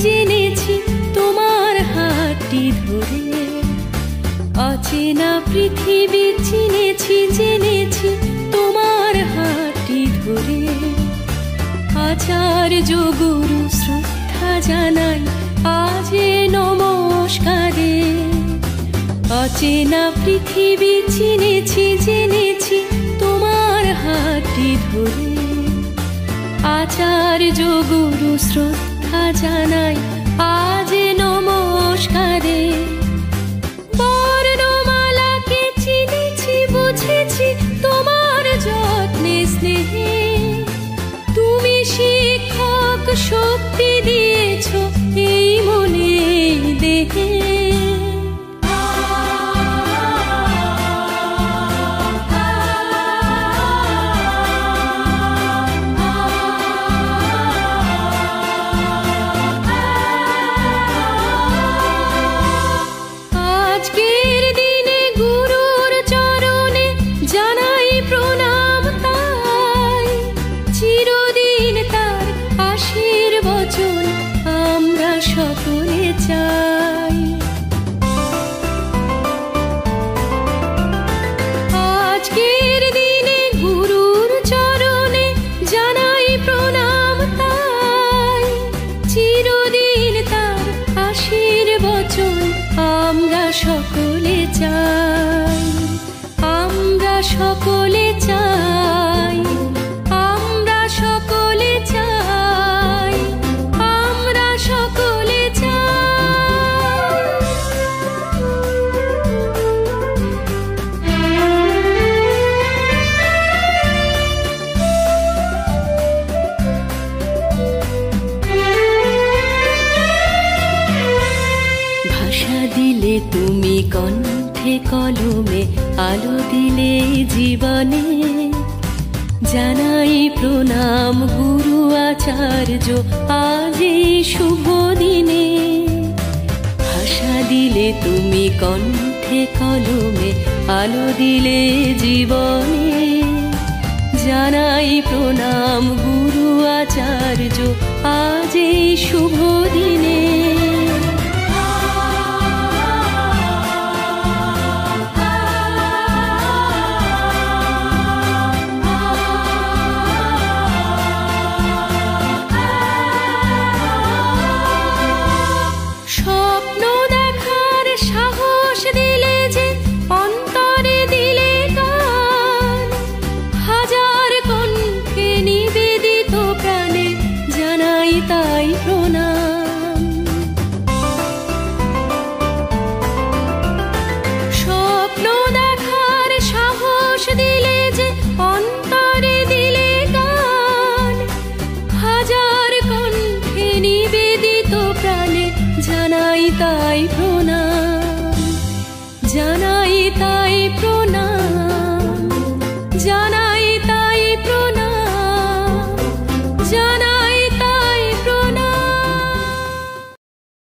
জেনেছি তোমার হাতটি ধরে। অচেনা পৃথিবী চিনেছি জেনেছি তোমার হাতটি ধরে। আচার্য গুরু শ্রদ্ধা জানাই আজ নমস্কারে। অচেনা পৃথিবী চিনেছি জেনেছি তোমার হাতটি ধরে। আচার্য গুরু শ্রদ্ধা জানাই আজ নমস্কারে। বর্ণমালাকে চিনেছি বুঝেছি তোমার যত্নে স্নেহে। তুমি শিক্ষক শক্তি দিয়েছ এই মনে দেহে। আজকের দিনে গুরুর চরণে জানাই প্রণাম তাই। চিরদিন তার আশীর্বচন আমরা সকলে চাই। আজকের দিনে গুরুর চরণে জানাই প্রণাম তাই। চিরদিন তার আশীর্বচন আমরা সকলে চাই। আমরা সকলে চাই। আমরা সকলে চাই। আমরা সকলে ভাষা দিলে তুমি কণ্ঠে কলমে আলো দিলে জীবনে। জানাই প্রণাম গুরু আচার্য আজ এই শুভ দিনে। ভাষা দিলে তুমি কণ্ঠে কলমে আলো দিলে জীবনে। জানাই প্রণাম গুরু আচার্য আজ এই শুভ দিনে। স্বপ্ন দেখার সাহস দিলে যে অন্তরে দিলে গান। হাজার কণ্ঠে নিবেদিত প্রাণে জানাই তাই প্রণাম। স্বপ্ন দেখার সাহস দিলে যে অন্তরে দিলে গান। হাজার কণ্ঠে নিবেদিত প্রাণে জানাই তাই প্রণাম। জানাই